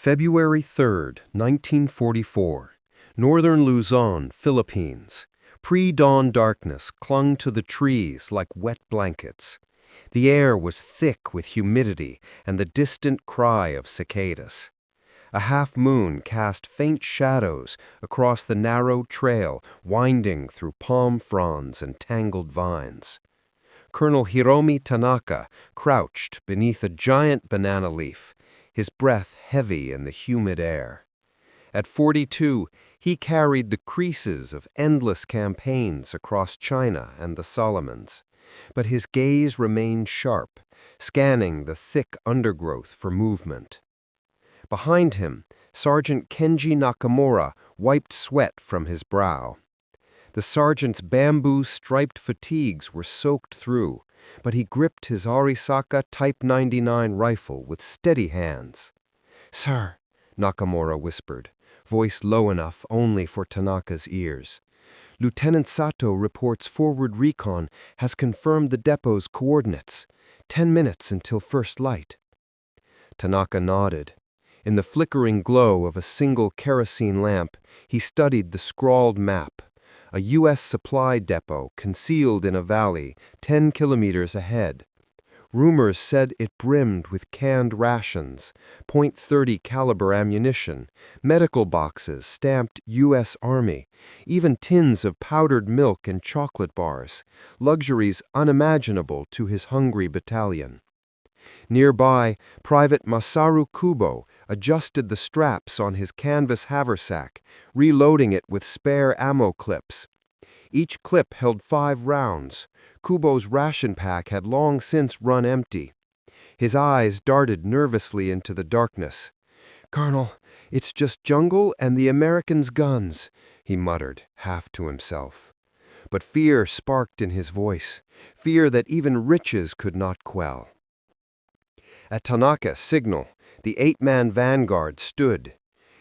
February 3rd, 1944. Northern Luzon, Philippines. Pre-dawn darkness clung to the trees like wet blankets. The air was thick with humidity and the distant cry of cicadas. A half-moon cast faint shadows across the narrow trail winding through palm fronds and tangled vines. Colonel Hiromi Tanaka crouched beneath a giant banana leaf, his breath heavy in the humid air. At 42, he carried the creases of endless campaigns across China and the Solomons, but his gaze remained sharp, scanning the thick undergrowth for movement. Behind him, Sergeant Kenji Nakamura wiped sweat from his brow. The sergeant's bamboo-striped fatigues were soaked through, but he gripped his Arisaka Type 99 rifle with steady hands. "Sir," Nakamura whispered, voice low enough only for Tanaka's ears. "Lieutenant Sato reports forward recon has confirmed the depot's coordinates. 10 minutes until first light." Tanaka nodded. In the flickering glow of a single kerosene lamp, he studied the scrawled map. A U.S. supply depot concealed in a valley 10 kilometers ahead. Rumors said it brimmed with canned rations, .30 caliber ammunition, medical boxes stamped U.S. Army, even tins of powdered milk and chocolate bars, luxuries unimaginable to his hungry battalion. Nearby, Private Masaru Kubo adjusted the straps on his canvas haversack, reloading it with spare ammo clips. Each clip held 5 rounds. Kubo's ration pack had long since run empty. His eyes darted nervously into the darkness. "Colonel, it's just jungle and the Americans' guns," he muttered, half to himself. But fear sparked in his voice, fear that even riches could not quell. At Tanaka's signal, the 8-man vanguard stood.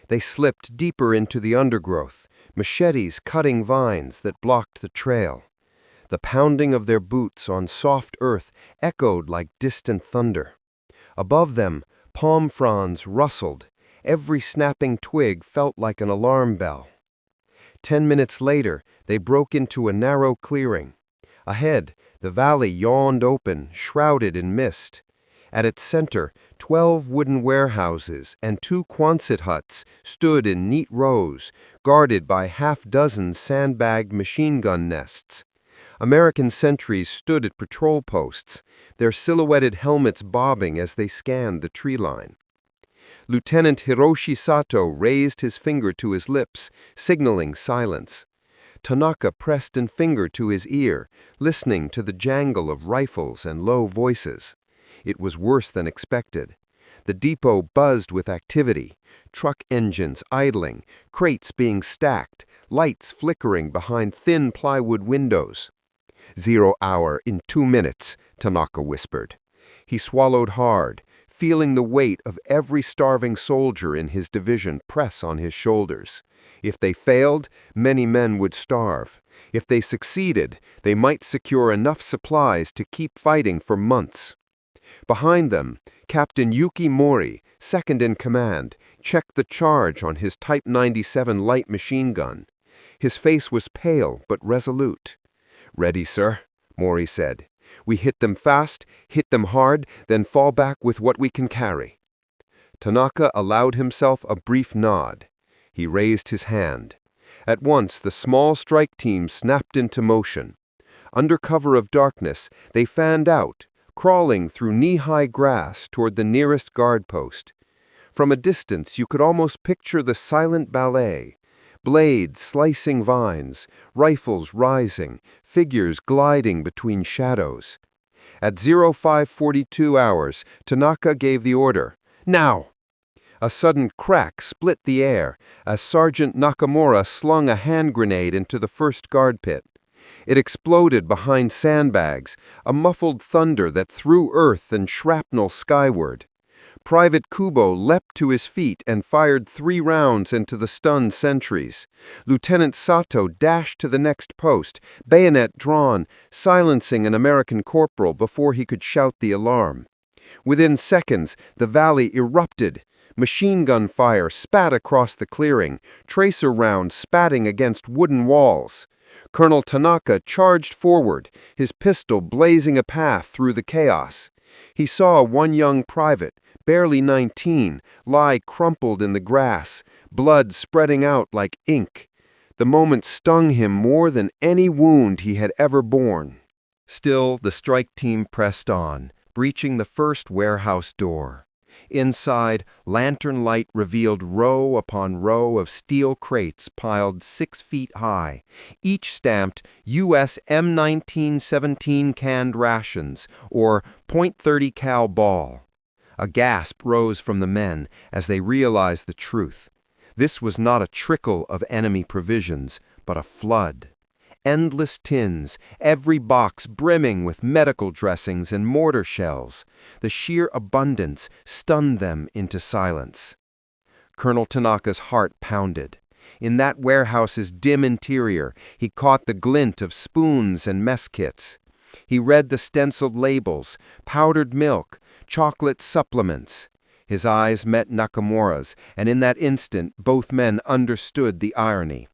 They slipped deeper into the undergrowth, machetes cutting vines that blocked the trail. The pounding of their boots on soft earth echoed like distant thunder. Above them, palm fronds rustled. Every snapping twig felt like an alarm bell. 10 minutes later, they broke into a narrow clearing. Ahead, the valley yawned open, shrouded in mist. At its center, 12 wooden warehouses and 2 Quonset huts stood in neat rows, guarded by half-dozen sandbagged machine gun nests. American sentries stood at patrol posts, their silhouetted helmets bobbing as they scanned the tree line. Lieutenant Hiroshi Sato raised his finger to his lips, signaling silence. Tanaka pressed a finger to his ear, listening to the jangle of rifles and low voices. It was worse than expected. The depot buzzed with activity, truck engines idling, crates being stacked, lights flickering behind thin plywood windows. "0 hour in 2 minutes, Tanaka whispered. He swallowed hard, feeling the weight of every starving soldier in his division press on his shoulders. If they failed, many men would starve. If they succeeded, they might secure enough supplies to keep fighting for months. Behind them, Captain Yuki Mori, second in command, checked the charge on his Type 97 light machine gun. His face was pale but resolute. "Ready, sir," Mori said. "We hit them fast, hit them hard, then fall back with what we can carry." Tanaka allowed himself a brief nod. He raised his hand. At once, the small strike team snapped into motion. Under cover of darkness, they fanned out, crawling through knee-high grass toward the nearest guard post. From a distance, you could almost picture the silent ballet. Blades slicing vines, rifles rising, figures gliding between shadows. At 0542 hours, Tanaka gave the order, "Now!" A sudden crack split the air as Sergeant Nakamura slung a hand grenade into the first guard pit. It exploded behind sandbags, a muffled thunder that threw earth and shrapnel skyward. Private Kubo leapt to his feet and fired 3 rounds into the stunned sentries. Lieutenant Sato dashed to the next post, bayonet drawn, silencing an American corporal before he could shout the alarm. Within seconds, the valley erupted. Machine gun fire spat across the clearing, tracer rounds spatting against wooden walls. Colonel Tanaka charged forward, his pistol blazing a path through the chaos. He saw one young private, barely 19, lie crumpled in the grass, blood spreading out like ink. The moment stung him more than any wound he had ever borne. Still, the strike team pressed on, breaching the first warehouse door. Inside, lantern light revealed row upon row of steel crates piled 6 feet high, each stamped U.S. M1917 canned rations, or .30 cal ball. A gasp rose from the men as they realized the truth. This was not a trickle of enemy provisions, but a flood. Endless tins, every box brimming with medical dressings and mortar shells. The sheer abundance stunned them into silence. Colonel Tanaka's heart pounded. In that warehouse's dim interior, he caught the glint of spoons and mess kits. He read the stenciled labels, powdered milk, chocolate supplements. His eyes met Nakamura's, and in that instant both men understood the irony.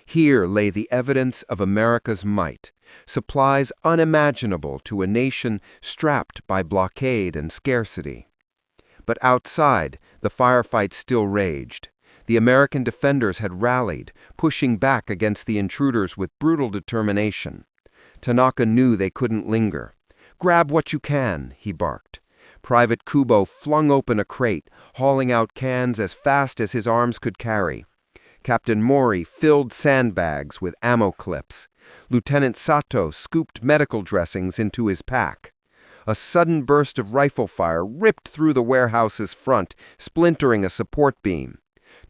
Here lay the evidence of America's might, supplies unimaginable to a nation strapped by blockade and scarcity. But outside, the firefight still raged. The American defenders had rallied, pushing back against the intruders with brutal determination. Tanaka knew they couldn't linger. "Grab what you can," he barked. Private Kubo flung open a crate, hauling out cans as fast as his arms could carry. Captain Mori filled sandbags with ammo clips. Lieutenant Sato scooped medical dressings into his pack. A sudden burst of rifle fire ripped through the warehouse's front, splintering a support beam.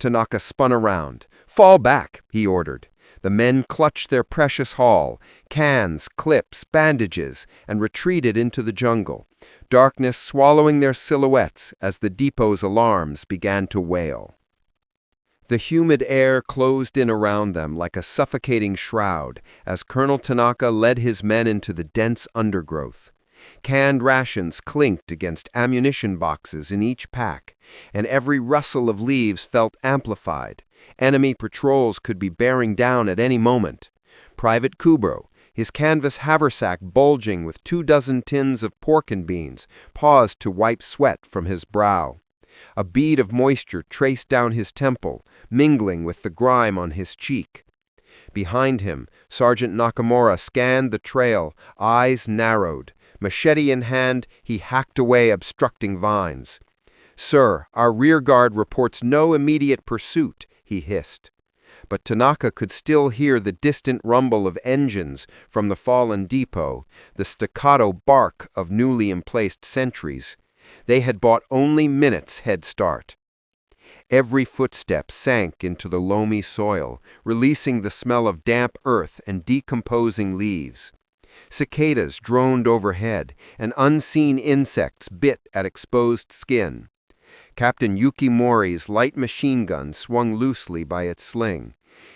Tanaka spun around. "Fall back," he ordered. The men clutched their precious haul, cans, clips, bandages, and retreated into the jungle, darkness swallowing their silhouettes as the depot's alarms began to wail. The humid air closed in around them like a suffocating shroud as Colonel Tanaka led his men into the dense undergrowth. Canned rations clinked against ammunition boxes in each pack, and every rustle of leaves felt amplified. Enemy patrols could be bearing down at any moment. Private Kubo, his canvas haversack bulging with 24 tins of pork and beans, paused to wipe sweat from his brow. A bead of moisture traced down his temple, mingling with the grime on his cheek. Behind him, Sergeant Nakamura scanned the trail, eyes narrowed. Machete in hand, he hacked away obstructing vines. "Sir, our rearguard reports no immediate pursuit," he hissed. But Tanaka could still hear the distant rumble of engines from the fallen depot, the staccato bark of newly emplaced sentries. They had bought only minutes' head start. Every footstep sank into the loamy soil, releasing the smell of damp earth and decomposing leaves. Cicadas droned overhead, and unseen insects bit at exposed skin. Captain Yukimori's light machine gun swung loosely by its sling.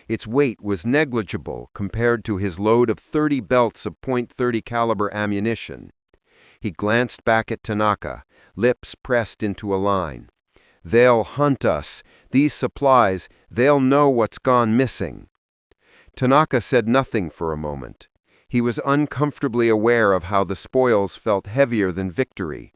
Its weight was negligible compared to his load of 30 belts of .30 caliber ammunition. He glanced back at Tanaka, lips pressed into a line. "They'll hunt us. These supplies, they'll know what's gone missing." Tanaka said nothing for a moment. He was uncomfortably aware of how the spoils felt heavier than victory.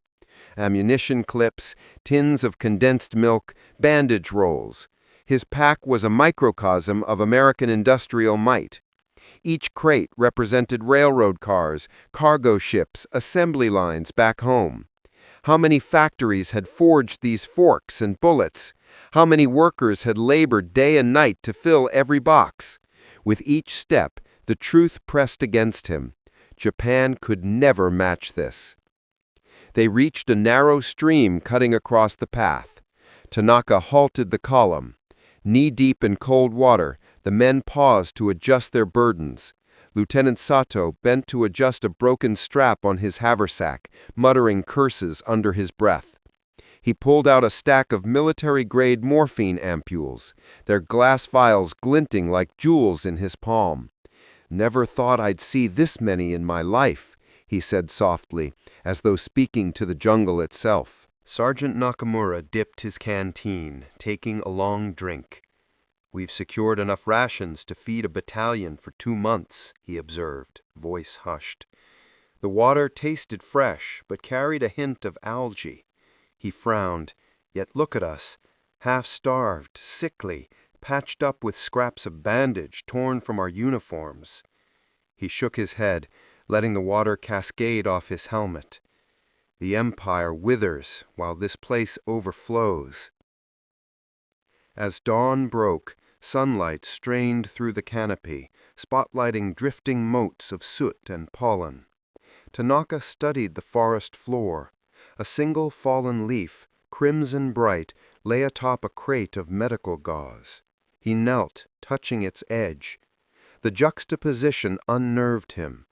Ammunition clips, tins of condensed milk, bandage rolls. His pack was a microcosm of American industrial might. Each crate represented railroad cars, cargo ships, assembly lines back home. How many factories had forged these forks and bullets? How many workers had labored day and night to fill every box? With each step, the truth pressed against him. Japan could never match this. They reached a narrow stream cutting across the path. Tanaka halted the column. Knee-deep in cold water, the men paused to adjust their burdens. Lieutenant Sato bent to adjust a broken strap on his haversack, muttering curses under his breath. He pulled out a stack of military-grade morphine ampules, their glass vials glinting like jewels in his palm. "Never thought I'd see this many in my life," he said softly, as though speaking to the jungle itself. Sergeant Nakamura dipped his canteen, taking a long drink. "We've secured enough rations to feed a battalion for 2 months," he observed, voice hushed. The water tasted fresh, but carried a hint of algae. He frowned. "Yet look at us, half-starved, sickly, patched up with scraps of bandage torn from our uniforms." He shook his head, letting the water cascade off his helmet. "The Empire withers while this place overflows." As dawn broke, sunlight strained through the canopy, spotlighting drifting motes of soot and pollen. Tanaka studied the forest floor. A single fallen leaf, crimson bright, lay atop a crate of medical gauze. He knelt, touching its edge. The juxtaposition unnerved him.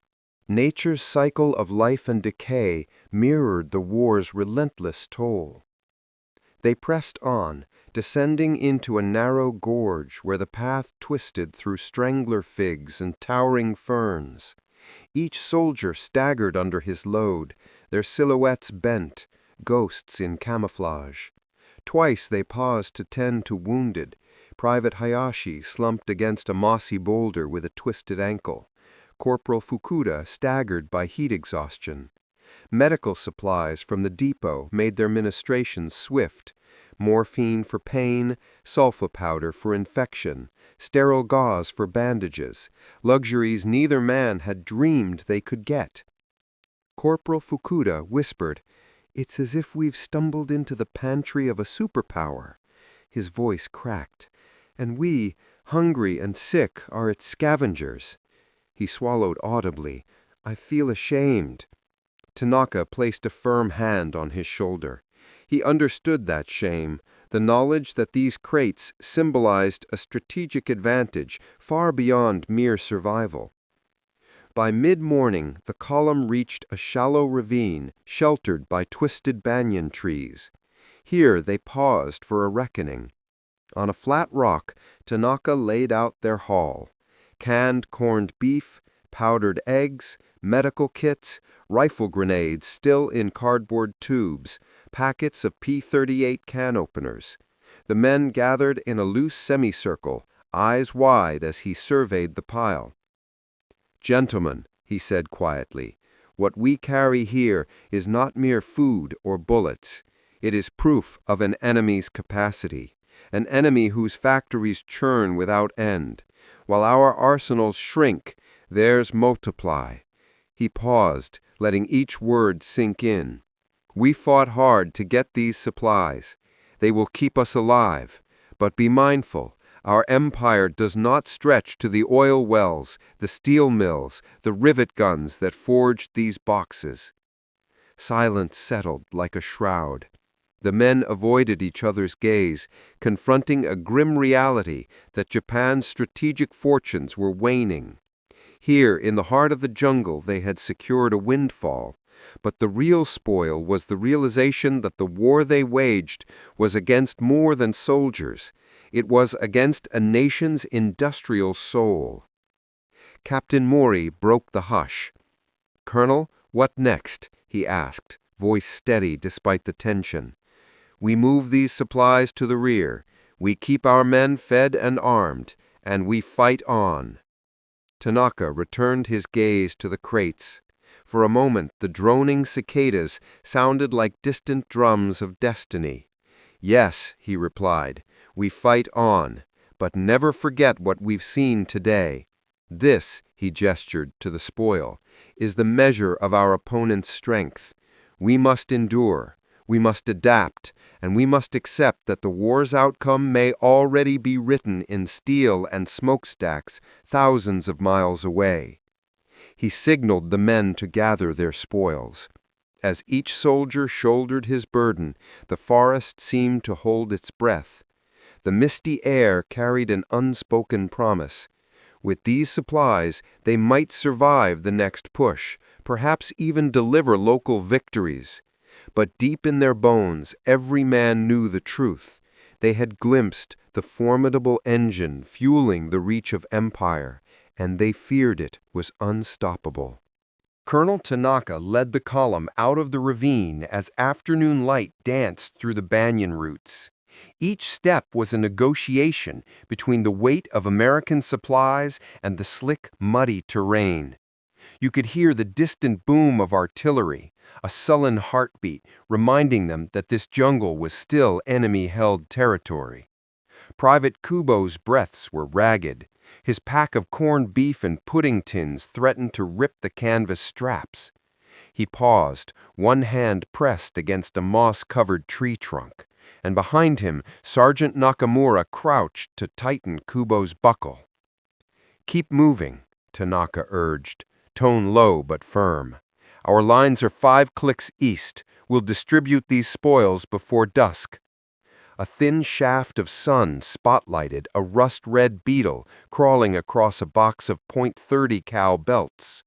Nature's cycle of life and decay mirrored the war's relentless toll. They pressed on, descending into a narrow gorge where the path twisted through strangler figs and towering ferns. Each soldier staggered under his load, their silhouettes bent, ghosts in camouflage. Twice they paused to tend to wounded. Private Hayashi slumped against a mossy boulder with a twisted ankle. Corporal Fukuda staggered by heat exhaustion. Medical supplies from the depot made their ministrations swift. Morphine for pain, sulfa powder for infection, sterile gauze for bandages, luxuries neither man had dreamed they could get. Corporal Fukuda whispered, "It's as if we've stumbled into the pantry of a superpower." His voice cracked. "And we, hungry and sick, are its scavengers." He swallowed audibly. "I feel ashamed." Tanaka placed a firm hand on his shoulder. He understood that shame, the knowledge that these crates symbolized a strategic advantage far beyond mere survival. By mid-morning, the column reached a shallow ravine sheltered by twisted banyan trees. Here they paused for a reckoning. On a flat rock, Tanaka laid out their haul: canned corned beef, powdered eggs, medical kits, rifle grenades still in cardboard tubes, packets of P-38 can openers. The men gathered in a loose semicircle, eyes wide as he surveyed the pile. "Gentlemen," he said quietly, "what we carry here is not mere food or bullets. It is proof of an enemy's capacity, an enemy whose factories churn without end. While our arsenals shrink, theirs multiply." He paused, letting each word sink in. "We fought hard to get these supplies. They will keep us alive. But be mindful, our empire does not stretch to the oil wells, the steel mills, the rivet guns that forged these boxes." Silence settled like a shroud. The men avoided each other's gaze, confronting a grim reality that Japan's strategic fortunes were waning. Here, in the heart of the jungle, they had secured a windfall, but the real spoil was the realization that the war they waged was against more than soldiers. It was against a nation's industrial soul. Captain Mori broke the hush. "Colonel, what next?" he asked, voice steady despite the tension. "We move these supplies to the rear. We keep our men fed and armed, and we fight on." Tanaka returned his gaze to the crates. For a moment the droning cicadas sounded like distant drums of destiny. "Yes," he replied, "we fight on, but never forget what we've seen today. This," he gestured to the spoil, "is the measure of our opponent's strength. We must endure, we must adapt, and we must accept that the war's outcome may already be written in steel and smokestacks thousands of miles away." He signaled the men to gather their spoils. As each soldier shouldered his burden, the forest seemed to hold its breath. The misty air carried an unspoken promise. With these supplies, they might survive the next push, perhaps even deliver local victories. But deep in their bones, every man knew the truth. They had glimpsed the formidable engine fueling the reach of empire, and they feared it was unstoppable. Colonel Tanaka led the column out of the ravine as afternoon light danced through the banyan roots. Each step was a negotiation between the weight of American supplies and the slick, muddy terrain. You could hear the distant boom of artillery, a sullen heartbeat reminding them that this jungle was still enemy-held territory. Private Kubo's breaths were ragged. His pack of corned beef and pudding tins threatened to rip the canvas straps. He paused, one hand pressed against a moss-covered tree trunk, and behind him Sergeant Nakamura crouched to tighten Kubo's buckle. "Keep moving," Tanaka urged, tone low but firm. "Our lines are 5 clicks east. We'll distribute these spoils before dusk." A thin shaft of sun spotlighted a rust-red beetle crawling across a box of .30 cal belts.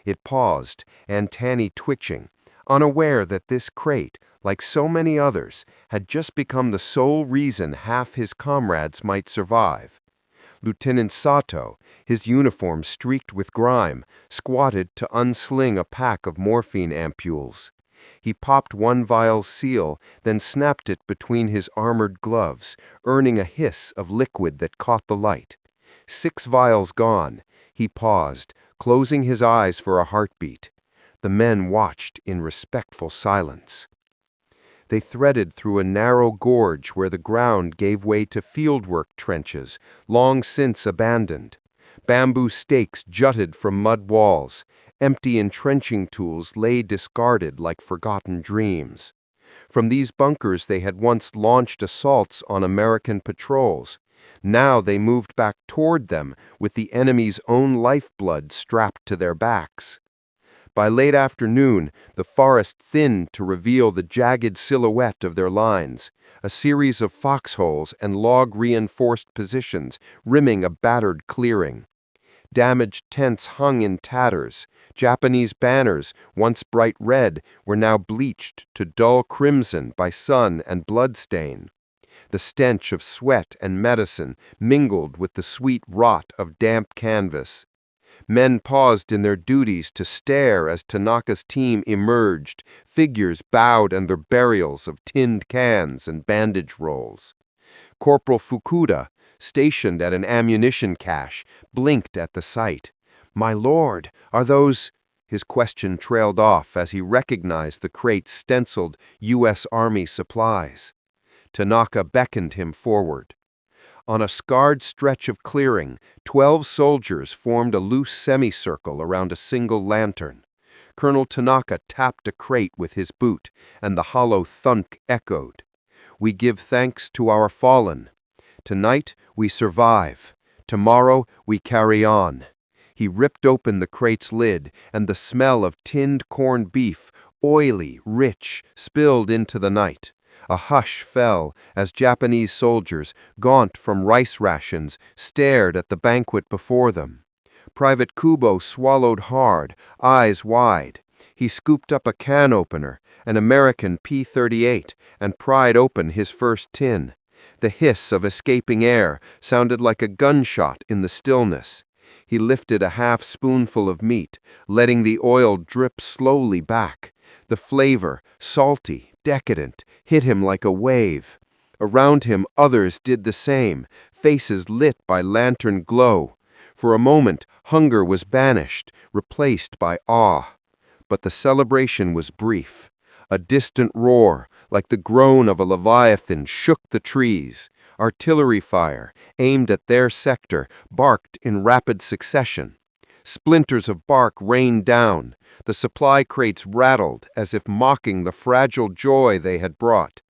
It paused, antennae twitching, unaware that this crate, like so many others, had just become the sole reason half his comrades might survive. Lieutenant Sato, his uniform streaked with grime, squatted to unsling a pack of morphine ampules. He popped one vial's seal, then snapped it between his armored gloves, earning a hiss of liquid that caught the light. 6 vials gone. He paused, closing his eyes for a heartbeat. The men watched in respectful silence. They threaded through a narrow gorge where the ground gave way to fieldwork trenches, long since abandoned. Bamboo stakes jutted from mud walls. Empty entrenching tools lay discarded like forgotten dreams. From these bunkers they had once launched assaults on American patrols. Now they moved back toward them with the enemy's own lifeblood strapped to their backs. By late afternoon, the forest thinned to reveal the jagged silhouette of their lines, a series of foxholes and log-reinforced positions rimming a battered clearing. Damaged tents hung in tatters. Japanese banners, once bright red, were now bleached to dull crimson by sun and bloodstain. The stench of sweat and medicine mingled with the sweet rot of damp canvas. Men paused in their duties to stare as Tanaka's team emerged, figures bowed under burials of tinned cans and bandage rolls. Corporal Fukuda, stationed at an ammunition cache, blinked at the sight. "My lord, are those—" His question trailed off as he recognized the crate's stenciled U.S. Army supplies. Tanaka beckoned him forward. On a scarred stretch of clearing, 12 soldiers formed a loose semicircle around a single lantern. Colonel Tanaka tapped a crate with his boot, and the hollow thunk echoed. "We give thanks to our fallen. Tonight we survive. Tomorrow we carry on." He ripped open the crate's lid, and the smell of tinned corned beef, oily, rich, spilled into the night. A hush fell as Japanese soldiers, gaunt from rice rations, stared at the banquet before them. Private Kubo swallowed hard, eyes wide. He scooped up a can opener, an American P-38, and pried open his first tin. The hiss of escaping air sounded like a gunshot in the stillness. He lifted a half-spoonful of meat, letting the oil drip slowly back. The flavor, salty, decadent, hit him like a wave. Around him others did the same, faces lit by lantern glow. For a moment, hunger was banished, replaced by awe. But the celebration was brief. A distant roar, like the groan of a leviathan, shook the trees. Artillery fire, aimed at their sector, barked in rapid succession. Splinters of bark rained down. The supply crates rattled as if mocking the fragile joy they had brought.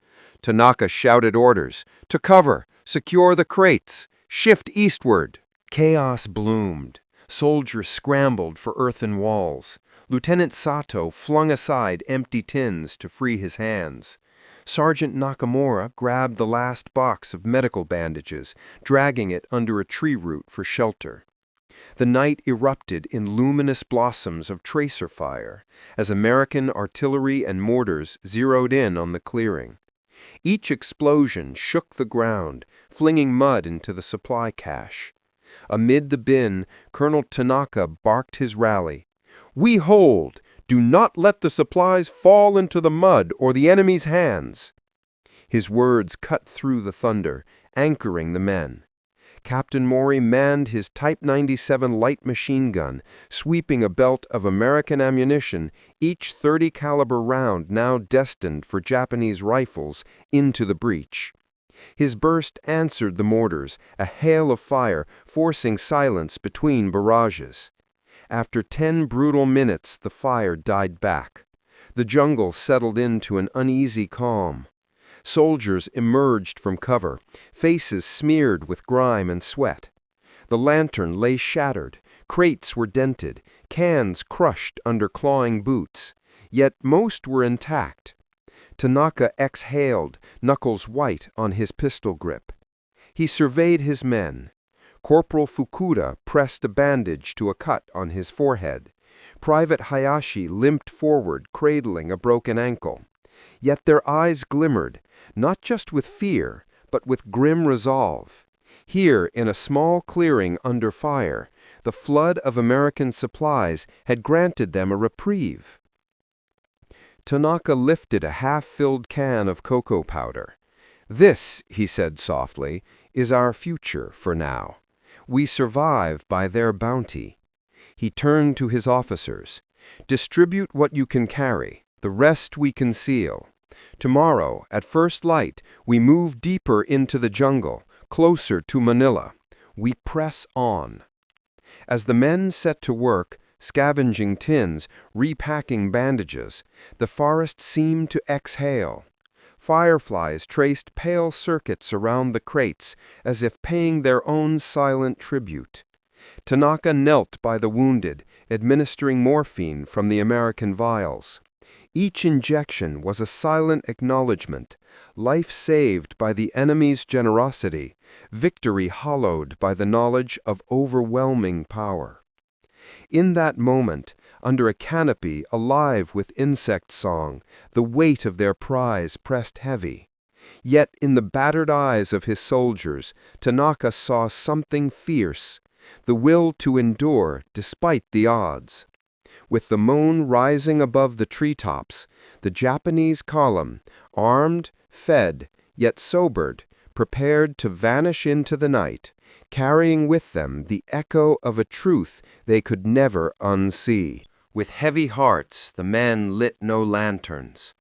Tanaka shouted orders. "To cover! Secure the crates! Shift eastward!" Chaos bloomed. Soldiers scrambled for earthen walls. Lieutenant Sato flung aside empty tins to free his hands. Sergeant Nakamura grabbed the last box of medical bandages, dragging it under a tree root for shelter. The night erupted in luminous blossoms of tracer fire as American artillery and mortars zeroed in on the clearing. Each explosion shook the ground, flinging mud into the supply cache. Amid the bin, Colonel Tanaka barked his rally. We hold! Do not let the supplies fall into the mud or the enemy's hands!" His words cut through the thunder, anchoring the men. Captain Maury manned his Type 97 light machine gun, sweeping a belt of American ammunition, each .30 caliber round now destined for Japanese rifles, into the breach. His burst answered the mortars, a hail of fire, forcing silence between barrages. After 10 brutal minutes, the fire died back. The jungle settled into an uneasy calm. Soldiers emerged from cover, faces smeared with grime and sweat. The lantern lay shattered, crates were dented, cans crushed under clawing boots, yet most were intact. Tanaka exhaled, knuckles white on his pistol grip. He surveyed his men. Corporal Fukuda pressed a bandage to a cut on his forehead. Private Hayashi limped forward, cradling a broken ankle. Yet their eyes glimmered, not just with fear, but with grim resolve. Here, in a small clearing under fire, the flood of American supplies had granted them a reprieve. Tanaka lifted a half-filled can of cocoa powder. "This," he said softly, "is our future for now. We survive by their bounty." He turned to his officers. "Distribute what you can carry. The rest we conceal. Tomorrow, at first light, we move deeper into the jungle, closer to Manila. We press on." As the men set to work, scavenging tins, repacking bandages, the forest seemed to exhale. Fireflies traced pale circuits around the crates, as if paying their own silent tribute. Tanaka knelt by the wounded, administering morphine from the American vials. Each injection was a silent acknowledgement, life saved by the enemy's generosity, victory hollowed by the knowledge of overwhelming power. In that moment, under a canopy alive with insect song, the weight of their prize pressed heavy. Yet in the battered eyes of his soldiers, Tanaka saw something fierce, the will to endure despite the odds. With the moon rising above the treetops, the Japanese column, armed, fed, yet sobered, prepared to vanish into the night, carrying with them the echo of a truth they could never unsee. With heavy hearts, the men lit no lanterns.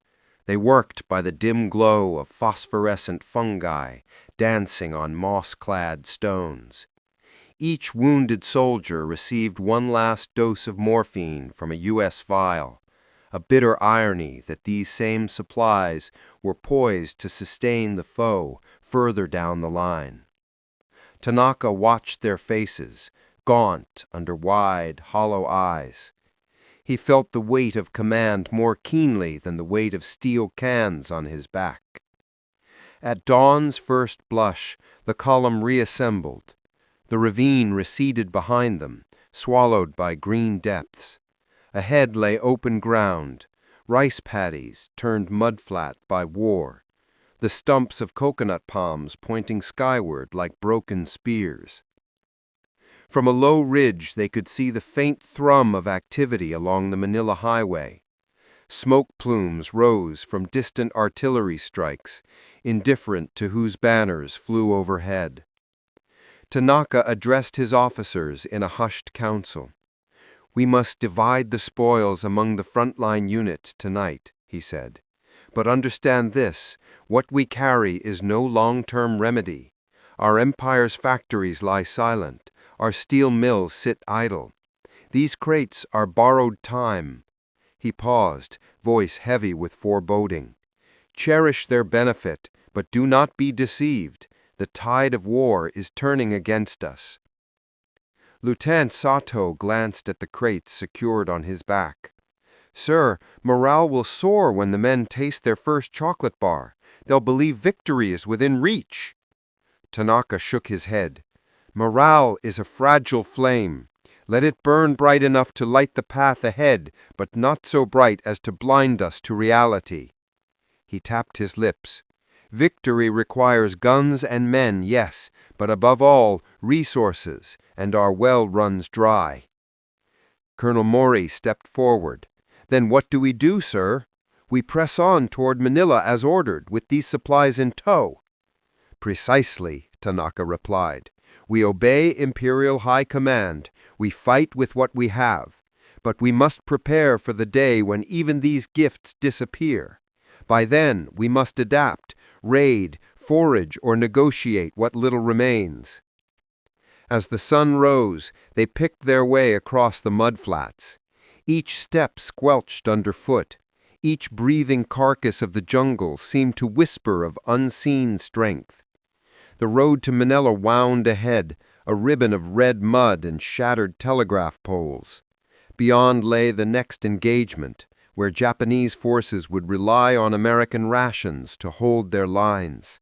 They worked by the dim glow of phosphorescent fungi dancing on moss-clad stones. Each wounded soldier received one last dose of morphine from a U.S. vial, a bitter irony that these same supplies were poised to sustain the foe further down the line. Tanaka watched their faces, gaunt under wide, hollow eyes. He felt the weight of command more keenly than the weight of steel cans on his back. At dawn's first blush, the column reassembled. The ravine receded behind them, swallowed by green depths. Ahead lay open ground, rice paddies turned mudflat by war, the stumps of coconut palms pointing skyward like broken spears. From a low ridge they could see the faint thrum of activity along the Manila Highway. Smoke plumes rose from distant artillery strikes, indifferent to whose banners flew overhead. Tanaka addressed his officers in a hushed council. "We must divide the spoils among the frontline units tonight," he said. "But understand this, what we carry is no long-term remedy. Our empire's factories lie silent, our steel mills sit idle. These crates are borrowed time." He paused, voice heavy with foreboding. "Cherish their benefit, but do not be deceived. The tide of war is turning against us." Lieutenant Sato glanced at the crates secured on his back. "Sir, morale will soar when the men taste their first chocolate bar. They'll believe victory is within reach." Tanaka shook his head. "Morale is a fragile flame. Let it burn bright enough to light the path ahead, but not so bright as to blind us to reality." He tapped his lips. "Victory requires guns and men, yes, but above all, resources, and our well runs dry." Colonel Mori stepped forward. "Then what do we do, sir?" "We press on toward Manila as ordered, with these supplies in tow." "Precisely," Tanaka replied. "We obey Imperial High Command. We fight with what we have. But we must prepare for the day when even these gifts disappear. By then, we must adapt, raid, forage, or negotiate what little remains." As the sun rose, they picked their way across the mudflats. Each step squelched underfoot. Each breathing carcass of the jungle seemed to whisper of unseen strength. The road to Manila wound ahead, a ribbon of red mud and shattered telegraph poles. Beyond lay the next engagement, where Japanese forces would rely on American rations to hold their lines.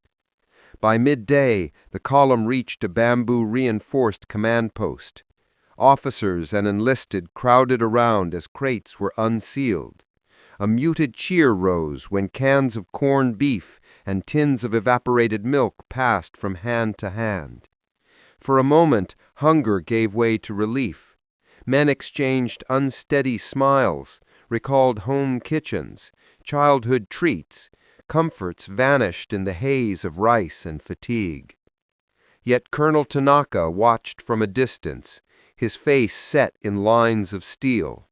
By midday, the column reached a bamboo-reinforced command post. Officers and enlisted crowded around as crates were unsealed. A muted cheer rose when cans of corned beef and tins of evaporated milk passed from hand to hand. For a moment, hunger gave way to relief. Men exchanged unsteady smiles, recalled home kitchens, childhood treats. Comforts vanished in the haze of rice and fatigue. Yet Colonel Tanaka watched from a distance, his face set in lines of steel.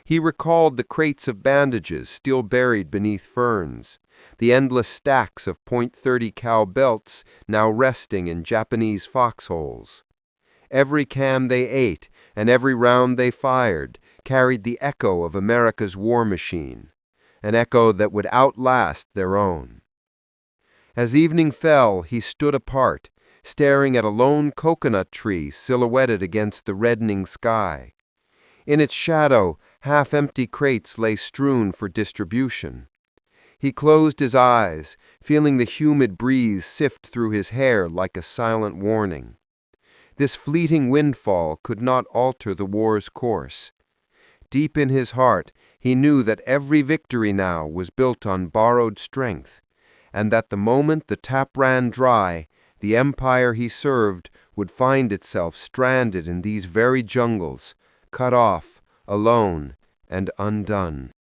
He recalled the crates of bandages still buried beneath ferns, the endless stacks of .30 cal belts now resting in Japanese foxholes. Every cam they ate and every round they fired carried the echo of America's war machine, an echo that would outlast their own. As evening fell, he stood apart, staring at a lone coconut tree silhouetted against the reddening sky. In its shadow, half-empty crates lay strewn for distribution. He closed his eyes, feeling the humid breeze sift through his hair like a silent warning. This fleeting windfall could not alter the war's course. Deep in his heart, he knew that every victory now was built on borrowed strength, and that the moment the tap ran dry, the empire he served would find itself stranded in these very jungles, cut off, alone, and undone.